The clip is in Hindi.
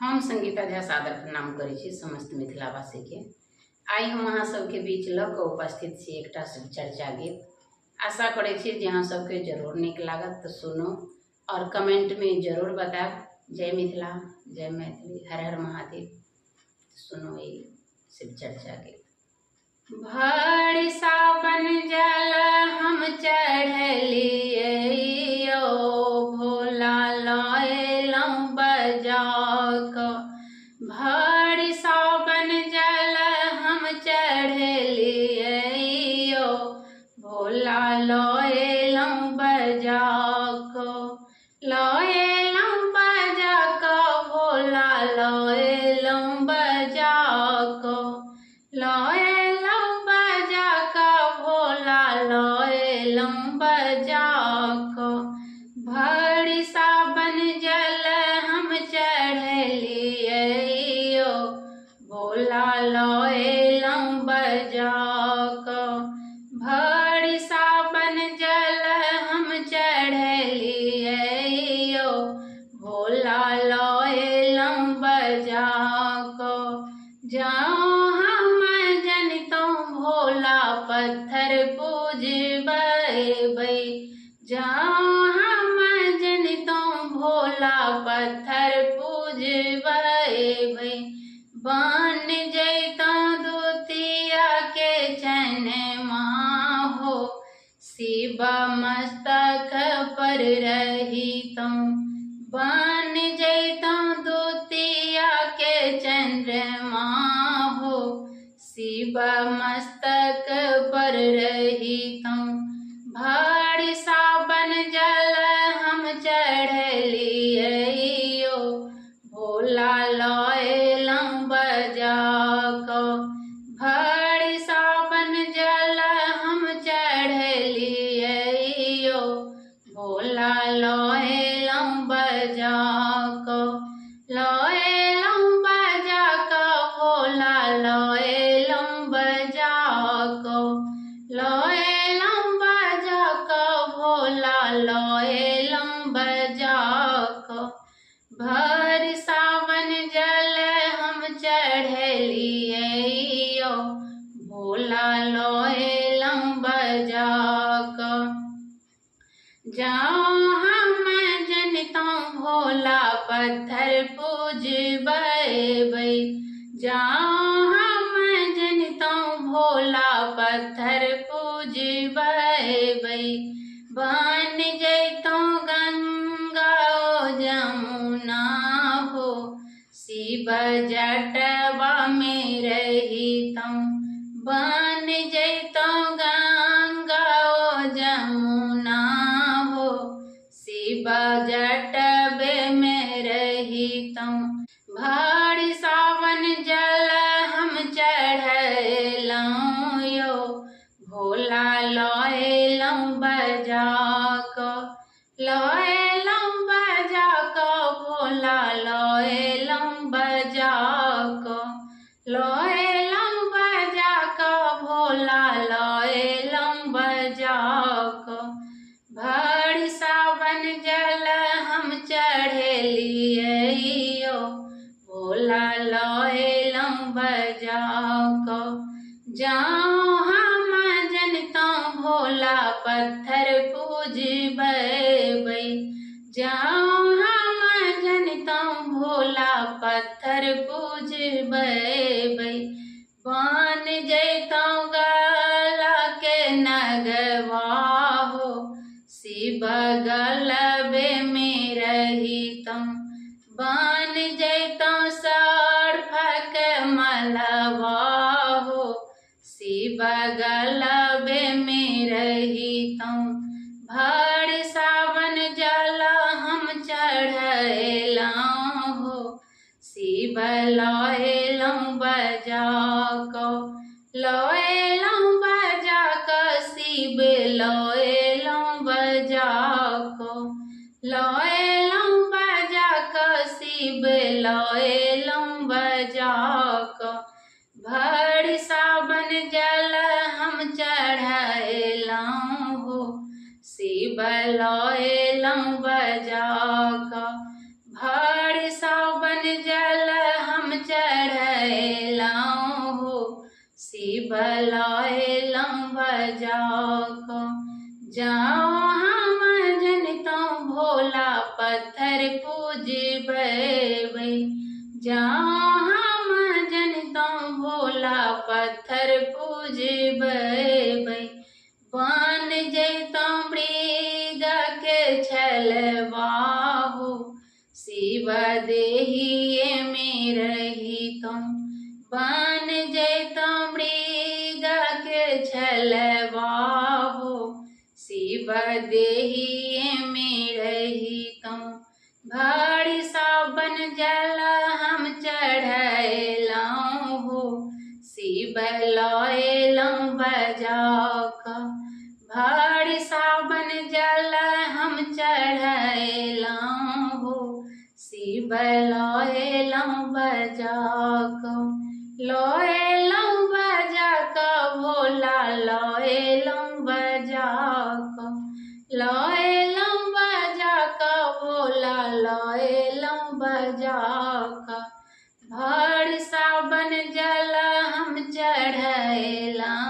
हम संगीता झा सादर प्रणाम करै छी समस्त मिथिलावासी के। आई हम अहाँ सबके बीच लऽ कऽ उपस्थित छी एकटा चर्चा गीत। आशा करै छी जे अहाँ सबके जरूर नीक लागत तऽ सुनू और कमेंट में जरूर बताएब। जय मिथिला, जय मैथिली, हर हर महादेव। सुनो ये शिव चर्चा गीत। भरि सावन जल हम चढ़लिए भोला लयलहुँ बजा कऽ। भरि सावन जल हम चढ़लिए भोला लयलहुँ बजा कऽ। लयलहुँ बजा कऽ भोला लयलहुँ बजा कऽ। लयलहुँ बजा कऽ भोला लयलहुँ बजा कऽ। भरि सावन जल हम चढ़लिए भोला लयलहुँ बजा कऽ। भरि सावन जल हम चढ़लिए भोला लयलहुँ बजा कऽ। जाओ हम जनितहुँ भोला पत्थर पूजबै। जाओ हम जनितहुँ भोला पत्थर पूजबै। बन जैतहुँ दुतिया के चनमा हो शिव मस्तक पर रहितहुँ। बन जैतहुँ दुतिया के चंद्रमा हो शिव मस्तक पर रहितहुँ। भरि सावन जल हम चढ़लिए भोला लयलहुँ बजा कऽ। भरि सावन जल हम चढ़लिए भोला लयलहुँ बजा कऽ। लयलहुँ बजा कऽ भोला लयलहुँ बजा कऽ। लयलहुँ बजा कऽ भोला लयलहुँ बजा कऽ। भरि सावन जल हम चढ़लिए भोला लयलहुँ बजा कऽ। जाओ हम जनितहुँ भोला पत्थर पूजबै। जाओ हम जनितहुँ भोला पत्थर पूजबै। बन जैतहुँ गंगा जमुना हो शिव जटवा में रहितहुँ। बन जैतहुँ गंगा जमुना हो शिव जटवे में रहितहुँ। भरि सावन जल हम चढ़लहुँ भोला लयलहुँ बजा कऽ। लयलहुँ बजा कऽ भोला लयलहुँ बजा कऽ। लयलहुँ बजा कऽ भोला लयलहुँ बजा कऽ। भरि सावन जल हम चढ़लिए भोला लयलहुँ बजा कऽ। जाओ हम जनितहुँ भोला पत्थर पूजबै। जाओ हम जनितहुँ भोला पत्थर पूजबै। बन जैतहुँ गला के नगवा हो शिव गलबे में रहितहुँ। बन जैतहुँ सर्फक मलबा हो शिव गलबे में रहितहुँ। भरि सावन जल हम चढ़लहुँ शिव लयलहुँ बजा कऽ। लयलहुँ बजा कऽ शिव लयलहुँ बजा कऽ। लयलहुँ बजा कऽ शिव लयलहुँ बजा कऽ। भरि सावन जल हम चढ़लहुँ शिव लयलहुँ बजा कऽ। भरि सावन जल पूजबै। जाओ हम जनतों भोला पत्थर पूजबै। बन जैतों मृग के छलवाहु, शिव देहिए में रहितों। बन जैतों मृग के छलवाहु, शिव देहिए में रहितों। घड़ी सावन जल हम चढ़ैलहुँ हो, शिव लएलहुँ बजाक। घड़ी सावन जल हम चढ़ैलहुँ हो, शिव लएलहुँ बजाक। लएलहुँ बजाक भोला लएलहुँ बजाक। लएलहुँ बजाक भोला लएलहुँ बजाक। भर सावन जल हम चढ़ैलहुँ